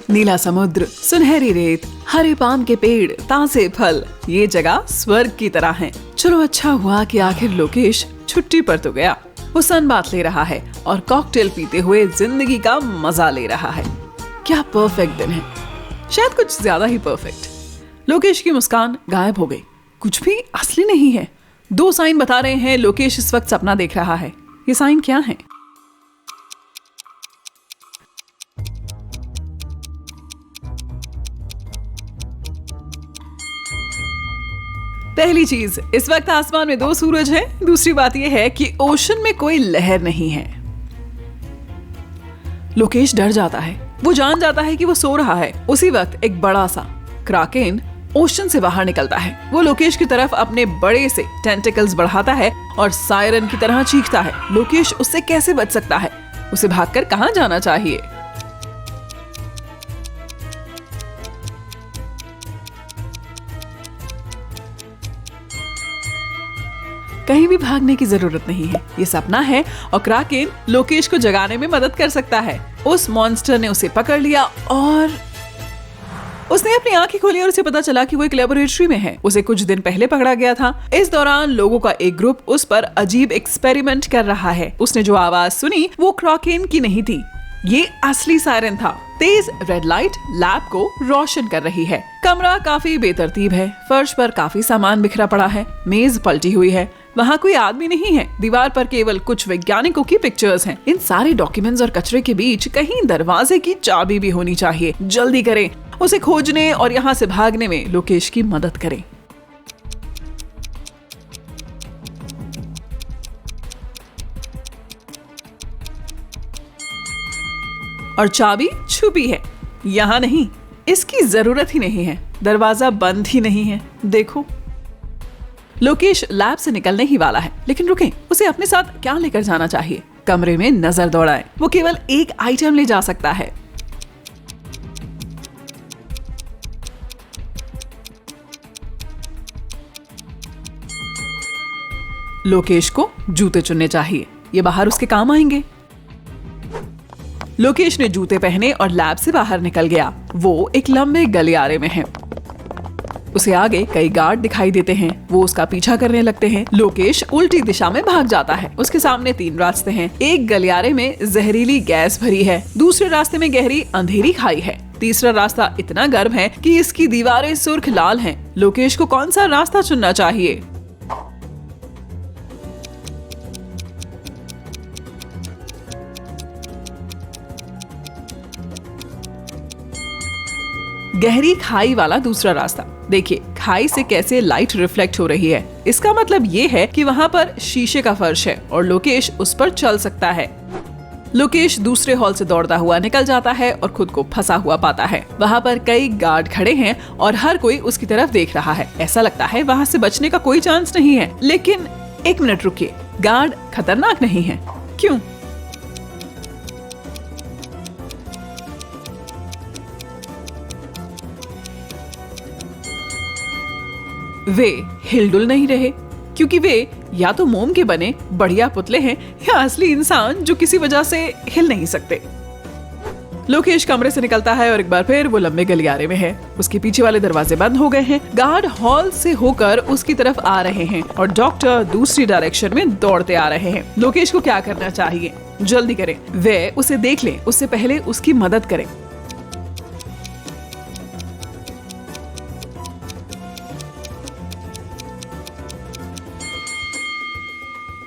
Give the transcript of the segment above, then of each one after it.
नीला समुद्र, सुनहरी रेत, हरे पाम के पेड़, ताजे फल, ये जगह स्वर्ग की तरह है। चलो अच्छा हुआ कि आखिर लोकेश छुट्टी पर तो गया। वो सनबाथ ले रहा है और कॉकटेल पीते हुए जिंदगी का मजा ले रहा है। क्या परफेक्ट दिन है, शायद कुछ ज्यादा ही परफेक्ट। लोकेश की मुस्कान गायब हो गई, कुछ भी असली नहीं है। 2 साइन बता रहे हैं लोकेश इस वक्त सपना देख रहा है। ये साइन क्या है? पहली चीज, इस वक्त आसमान में 2 सूरज हैं। दूसरी बात यह है कि ओशन में कोई लहर नहीं है। लोकेश डर जाता है, वो जान जाता है कि वो सो रहा है। उसी वक्त एक बड़ा सा क्राकेन ओशन से बाहर निकलता है। वो लोकेश की तरफ अपने बड़े से टेंटिकल्स बढ़ाता है और सायरन की तरह चीखता है। लोकेश उससे कैसे बच सकता है? उसे भागकर कहां जाना चाहिए? कहीं भी भागने की जरूरत नहीं है, ये सपना है और क्राकेन लोकेश को जगाने में मदद कर सकता है। उस मॉन्स्टर ने उसे पकड़ लिया और उसने अपनी आंखें खोली और उसे पता चला कि वो एक लेबोरेटरी में है। उसे कुछ दिन पहले पकड़ा गया था। इस दौरान लोगों का एक ग्रुप उस पर अजीब एक्सपेरिमेंट कर रहा है। उसने जो आवाज सुनी वो क्राकेन की नहीं थी, ये असली सायरन था। तेज रेड लाइट लैब को रोशन कर रही है। कमरा काफी बेतरतीब है, फर्श पर काफी सामान बिखरा पड़ा है, मेज पलटी हुई है, वहाँ कोई आदमी नहीं है। दीवार पर केवल कुछ वैज्ञानिकों की पिक्चर्स हैं। इन सारे डॉक्यूमेंट्स और कचरे के बीच कहीं दरवाजे की चाबी भी होनी चाहिए। जल्दी करें, उसे खोजने और यहाँ से भागने में लोकेश की मदद करें। और चाबी छुपी है, यहाँ नहीं, इसकी जरूरत ही नहीं है। दरवाजा बंद ही नहीं है, देखो। लोकेश लैब से निकलने ही वाला है, लेकिन रुकें, उसे अपने साथ क्या लेकर जाना चाहिए? कमरे में नजर दौड़ाएं। वो केवल एक आइटम ले जा सकता है। लोकेश को जूते चुनने चाहिए, ये बाहर उसके काम आएंगे। लोकेश ने जूते पहने और लैब से बाहर निकल गया। वो एक लंबे गलियारे में है। उसे आगे कई गार्ड दिखाई देते हैं। वो उसका पीछा करने लगते हैं। लोकेश उल्टी दिशा में भाग जाता है। उसके सामने 3 रास्ते हैं। एक गलियारे में जहरीली गैस भरी है, दूसरे रास्ते में गहरी अंधेरी खाई है, तीसरा रास्ता इतना गर्म है कि इसकी दीवारें सुर्ख लाल हैं। लोकेश को कौन सा रास्ता चुनना चाहिए? गहरी खाई वाला दूसरा रास्ता। देखिए खाई से कैसे लाइट रिफ्लेक्ट हो रही है। इसका मतलब ये है कि वहाँ पर शीशे का फर्श है और लोकेश उस पर चल सकता है। लोकेश दूसरे हॉल से दौड़ता हुआ निकल जाता है और खुद को फंसा हुआ पाता है। वहाँ पर कई गार्ड खड़े हैं और हर कोई उसकी तरफ देख रहा है। ऐसा लगता है वहाँ से बचने का कोई चांस नहीं है। लेकिन 1 मिनट रुकिए, गार्ड खतरनाक नहीं है। क्यों? वे हिलडुल नहीं रहे, क्योंकि वे या तो मोम के बने बढ़िया पुतले हैं या असली इंसान जो किसी वजह से हिल नहीं सकते। लोकेश कमरे से निकलता है और एक बार फिर वो लंबे गलियारे में है। उसके पीछे वाले दरवाजे बंद हो गए हैं। गार्ड हॉल से होकर उसकी तरफ आ रहे हैं और डॉक्टर दूसरी डायरेक्शन में दौड़ते आ रहे हैं। लोकेश को क्या करना चाहिए? जल्दी करें, वे उसे देख लें, उससे पहले उसकी मदद करें।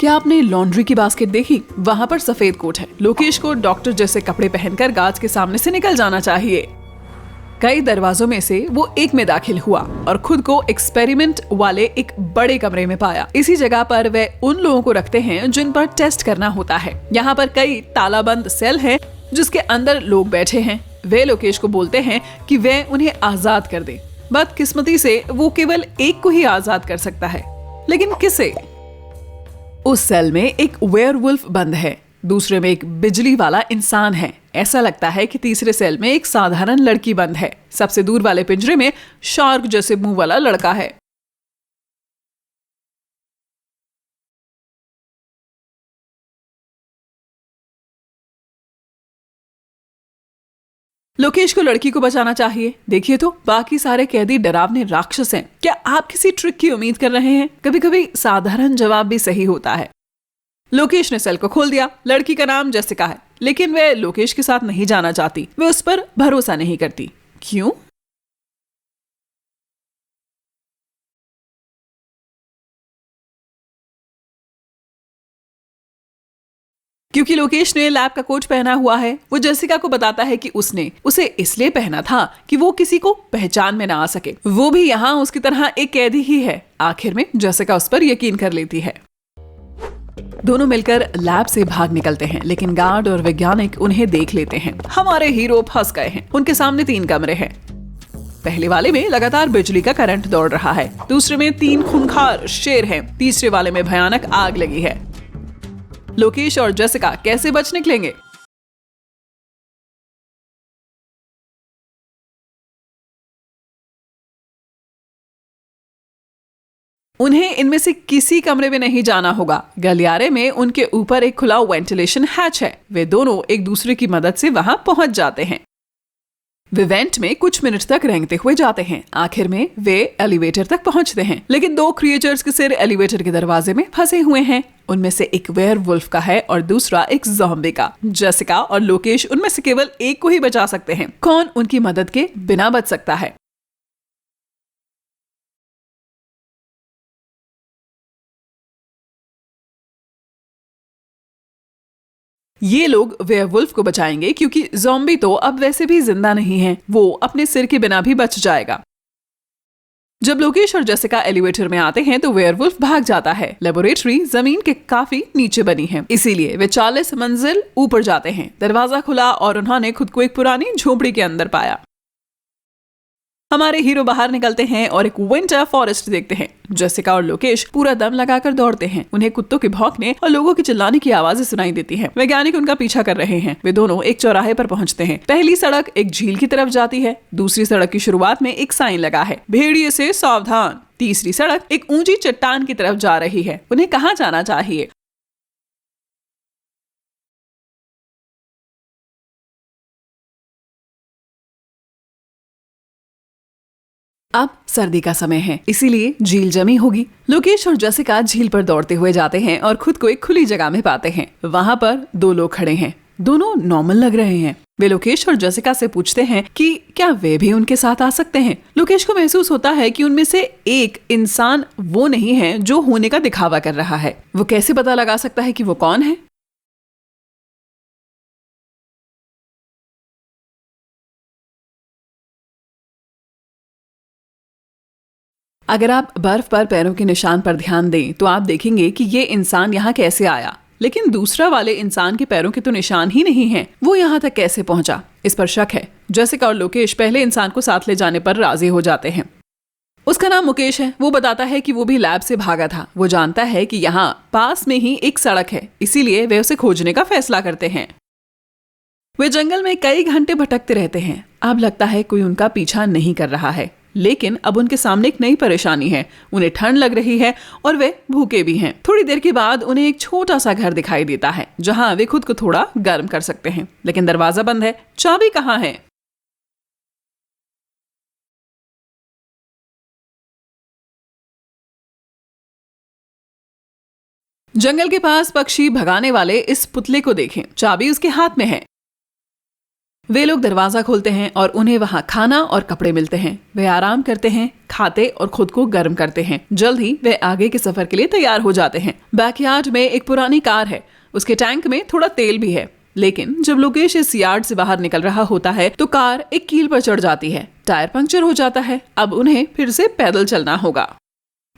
क्या आपने लॉन्ड्री की बास्केट देखी? वहाँ पर सफेद कोट है। लोकेश को डॉक्टर जैसे कपड़े पहनकर गार्ड के सामने से निकल जाना चाहिए। कई दरवाजों में से वो एक में दाखिल हुआ और खुद को एक्सपेरिमेंट वाले एक बड़े कमरे में पाया। इसी जगह पर वे उन लोगों को रखते हैं जिन पर टेस्ट करना होता है। यहाँ पर कई तालाबंद सेल हैं जिसके अंदर लोग बैठे हैं। वे लोकेश को बोलते हैं कि वे उन्हें आजाद कर दे। बदकिस्मती से वो केवल एक को ही आजाद कर सकता है, लेकिन किसे? उस सेल में एक वेयरवुल्फ बंद है, दूसरे में एक बिजली वाला इंसान है। ऐसा लगता है कि तीसरे सेल में एक साधारण लड़की बंद है। सबसे दूर वाले पिंजरे में शार्क जैसे मुंह वाला लड़का है। लोकेश को लड़की को बचाना चाहिए। देखिए तो बाकी सारे कैदी डरावने राक्षस हैं। क्या आप किसी ट्रिक की उम्मीद कर रहे हैं? कभी कभी साधारण जवाब भी सही होता है। लोकेश ने सेल को खोल दिया। लड़की का नाम जेसिका है, लेकिन वह लोकेश के साथ नहीं जाना चाहती। वह उस पर भरोसा नहीं करती। क्यों? क्योंकि लोकेश ने लैब का कोट पहना हुआ है। वो जेसिका को बताता है कि उसने उसे इसलिए पहना था कि वो किसी को पहचान में ना आ सके। वो भी यहाँ उसकी तरह एक कैदी ही है। आखिर में जेसिका उस पर यकीन कर लेती है। दोनों मिलकर लैब से भाग निकलते हैं, लेकिन गार्ड और वैज्ञानिक उन्हें देख लेते हैं। हमारे हीरो फंस गए हैं। उनके सामने 3 कमरे हैं। पहले वाले में लगातार बिजली का करंट दौड़ रहा है, दूसरे में 3 खूंखार शेर हैं, तीसरे वाले में भयानक आग लगी है। लोकेश और जेसिका कैसे बच निकलेंगे? उन्हें इनमें से किसी कमरे में नहीं जाना होगा। गलियारे में उनके ऊपर एक खुला वेंटिलेशन हैच है। वे दोनों एक दूसरे की मदद से वहां पहुंच जाते हैं। वे वेंट में कुछ मिनट तक रेंगते हुए जाते हैं। आखिर में वे एलिवेटर तक पहुंचते हैं, लेकिन 2 क्रिएचर्स के सिर एलिवेटर के दरवाजे में फंसे हुए हैं। उनमें से एक वेयरवुल्फ का है और दूसरा एक ज़ॉम्बी का। जेसिका और लोकेश उनमें से केवल एक को ही बचा सकते हैं। कौन उनकी मदद के बिना बच सकता है? ये लोग वेयरवुल्फ को बचाएंगे, क्योंकि ज़ॉम्बी तो अब वैसे भी जिंदा नहीं है। वो अपने सिर के बिना भी बच जाएगा। जब लोकेश और जेसिका एलिवेटर में आते हैं तो वेयरवुल्फ भाग जाता है। लेबोरेटरी जमीन के काफी नीचे बनी है, इसीलिए वे 40 मंजिल ऊपर जाते हैं। दरवाजा खुला और उन्होंने खुद को एक पुरानी झोपड़ी के अंदर पाया। हमारे हीरो बाहर निकलते हैं और एक विंटर फॉरेस्ट देखते हैं। जेसिका और लोकेश पूरा दम लगाकर दौड़ते हैं। उन्हें कुत्तों के भौंकने और लोगों की चिल्लाने की आवाजें सुनाई देती हैं। वैज्ञानिक उनका पीछा कर रहे हैं। वे दोनों एक चौराहे पर पहुंचते हैं। पहली सड़क एक झील की तरफ जाती है। दूसरी सड़क की शुरुआत में एक साइन लगा है, भेड़िए से सावधान। तीसरी सड़क एक ऊंची चट्टान की तरफ जा रही है। उन्हें कहाँ जाना चाहिए? अब सर्दी का समय है, इसीलिए झील जमी होगी। लोकेश और जेसिका झील पर दौड़ते हुए जाते हैं और खुद को एक खुली जगह में पाते हैं। वहां पर 2 लोग खड़े हैं। दोनों नॉर्मल लग रहे हैं। वे लोकेश और जेसिका से पूछते हैं कि क्या वे भी उनके साथ आ सकते हैं। लोकेश को महसूस होता है कि उनमें से एक इंसान वो नहीं है जो होने का दिखावा कर रहा है। वो कैसे पता लगा सकता है कि वो कौन है? अगर आप बर्फ पर पैरों के निशान पर ध्यान दें तो आप देखेंगे कि ये इंसान यहाँ कैसे आया, लेकिन दूसरा वाले इंसान के पैरों के तो निशान ही नहीं हैं। वो यहाँ तक कैसे पहुंचा, इस पर शक है। जेसिका और लोकेश पहले इंसान को साथ ले जाने पर राजी हो जाते हैं। उसका नाम मुकेश है। वो बताता है कि वो भी लैब से भागा था। वो जानता है कि यहाँ पास में ही एक सड़क है, इसीलिए वे उसे खोजने का फैसला करते हैं। वे जंगल में कई घंटे भटकते रहते हैं। अब लगता है कोई उनका पीछा नहीं कर रहा है, लेकिन अब उनके सामने एक नई परेशानी है। उन्हें ठंड लग रही है और वे भूखे भी हैं। थोड़ी देर के बाद उन्हें एक छोटा सा घर दिखाई देता है, जहां वे खुद को थोड़ा गर्म कर सकते हैं, लेकिन दरवाजा बंद है। चाबी कहाँ है? जंगल के पास पक्षी भगाने वाले इस पुतले को देखें। चाबी उसके हाथ में है। वे लोग दरवाजा खोलते हैं और उन्हें वहां खाना और कपड़े मिलते हैं। वे आराम करते हैं, खाते और खुद को गर्म करते हैं। जल्द ही वे आगे के सफर के लिए तैयार हो जाते हैं। बैकयार्ड में एक पुरानी कार है। उसके टैंक में थोड़ा तेल भी है, लेकिन जब लोकेश इस यार्ड से बाहर निकल रहा होता है तो कार एक कील पर चढ़ जाती है। टायर पंक्चर हो जाता है। अब उन्हें फिर से पैदल चलना होगा।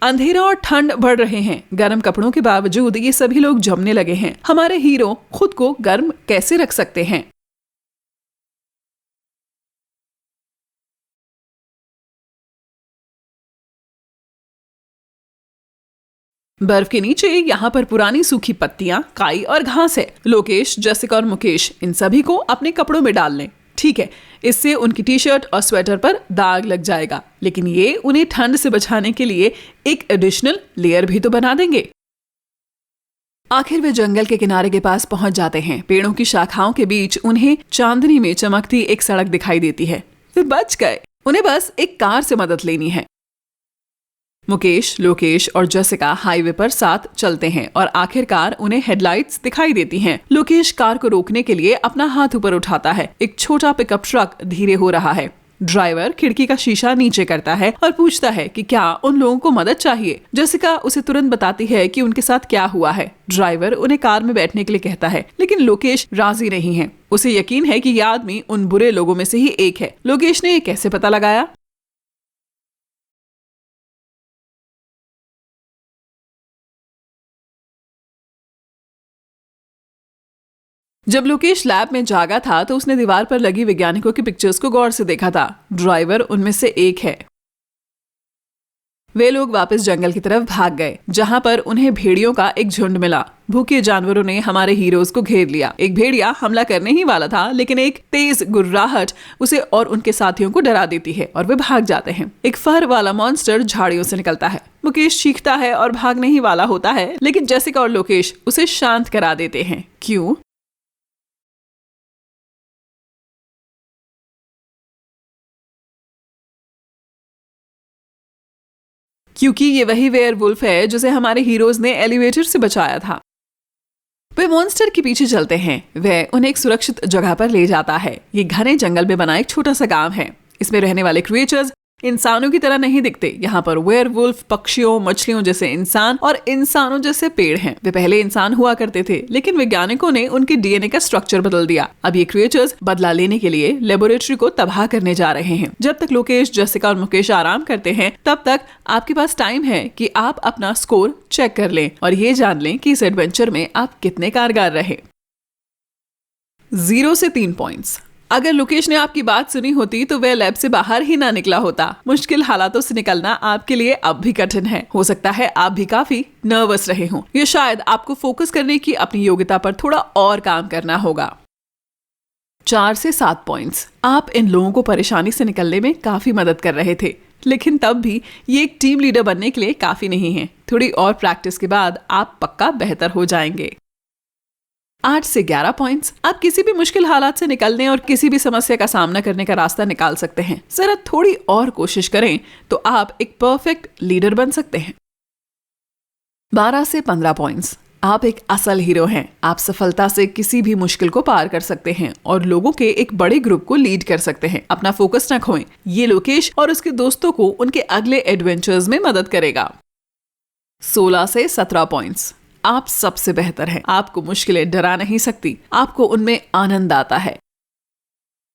अंधेरा और ठंड बढ़ रहे हैं। गर्म कपड़ों के बावजूद ये सभी लोग जमने लगे हैं। हमारे हीरो खुद को गर्म कैसे रख सकते हैं? बर्फ के नीचे यहाँ पर पुरानी सूखी पत्तियां, काई और घास है। लोकेश, जेसिका और मुकेश इन सभी को अपने कपड़ों में डाल लें। ठीक है, इससे उनकी टी शर्ट और स्वेटर पर दाग लग जाएगा, लेकिन ये उन्हें ठंड से बचाने के लिए एक एडिशनल लेयर भी तो बना देंगे। आखिर वे जंगल के किनारे के पास पहुंच जाते हैं। पेड़ों की शाखाओं के बीच उन्हें चांदनी में चमकती एक सड़क दिखाई देती है। वे बच गए। उन्हें बस एक कार से मदद लेनी है। मुकेश, लोकेश और जेसिका हाईवे पर साथ चलते हैं और आखिरकार उन्हें हेडलाइट्स दिखाई देती हैं। लोकेश कार को रोकने के लिए अपना हाथ ऊपर उठाता है। एक छोटा पिकअप ट्रक धीरे हो रहा है। ड्राइवर खिड़की का शीशा नीचे करता है और पूछता है कि क्या उन लोगों को मदद चाहिए। जेसिका उसे तुरंत बताती है कि उनके साथ क्या हुआ है। ड्राइवर उन्हें कार में बैठने के लिए कहता है, लेकिन लोकेश राजी नहीं है। उसे यकीन है कि ये आदमी उन बुरे लोगों में से ही एक है। लोकेश ने ये कैसे पता लगाया? जब लोकेश लैब में जागा था तो उसने दीवार पर लगी वैज्ञानिकों की पिक्चर्स को गौर से देखा था। ड्राइवर उनमें से एक है। वे लोग वापस जंगल की तरफ भाग गए, जहां पर उन्हें भेड़ियों का एक झुंड मिला। भूखे जानवरों ने हमारे हीरोज को घेर लिया। एक भेड़िया हमला करने ही वाला था, लेकिन एक तेज गुर्राहट उसे और उनके साथियों को डरा देती है और वे भाग जाते हैं। एक फर वाला मॉन्स्टर झाड़ियों से निकलता है। मुकेश चीखता है और भागने ही वाला होता है, लेकिन जेसिका और लोकेश उसे शांत करा देते हैं। क्यों? क्योंकि ये वही वेयरवुल्फ है जिसे हमारे हीरोज ने एलिवेटर से बचाया था। वे मॉन्स्टर के पीछे चलते हैं। वह उन्हें एक सुरक्षित जगह पर ले जाता है। ये घने जंगल में बना एक छोटा सा गांव है। इसमें रहने वाले क्रिएचर्स इंसानों की तरह नहीं दिखते। यहाँ पर वेयरवुल्फ पक्षियों, मछलियों जैसे इंसान और इंसानों जैसे पेड़ हैं। वे पहले इंसान हुआ करते थे, लेकिन वैज्ञानिकों ने उनके डीएनए का स्ट्रक्चर बदल दिया। अब ये क्रिएचर्स बदला लेने के लिए लेबोरेटरी को तबाह करने जा रहे हैं। जब तक लोकेश, जेसिका और मुकेश आराम करते हैं, तब तक आपके पास टाइम है कि आप अपना स्कोर चेक कर लें और ये जान लें कि इस एडवेंचर में आप कितने कारगर रहे। 0 से 3 पॉइंट्स। अगर लोकेश ने आपकी बात सुनी होती तो वह लैब से बाहर ही ना निकला होता। मुश्किल हालातों से निकलना आपके लिए अब भी कठिन है। हो सकता है आप भी काफी नर्वस रहे हों। ये शायद आपको फोकस करने की अपनी योग्यता पर थोड़ा और काम करना होगा। 4 से 7 पॉइंट्स। आप इन लोगों को परेशानी से निकलने में काफी मदद कर रहे थे, लेकिन तब भी ये एक टीम लीडर बनने के लिए काफी नहीं है। थोड़ी और प्रैक्टिस के बाद आप पक्का बेहतर हो जाएंगे। 8 से 11 पॉइंट्स। आप किसी भी मुश्किल हालात से निकलने और किसी भी समस्या का सामना करने का रास्ता निकाल सकते हैं। जरा थोड़ी और कोशिश करें तो आप एक परफेक्ट लीडर बन सकते हैं। 12 से 15 पॉइंट्स। आप एक असल हीरो हैं। आप सफलता से किसी भी मुश्किल को पार कर सकते हैं और लोगों के एक बड़े ग्रुप को लीड कर सकते हैं। अपना फोकस न खोएं। ये लोकेश और उसके दोस्तों को उनके अगले एडवेंचर्स में मदद करेगा। 16 से 17 पॉइंट्स। आप सबसे बेहतर हैं। आपको मुश्किलें डरा नहीं सकती। आपको उनमें आनंद आता है।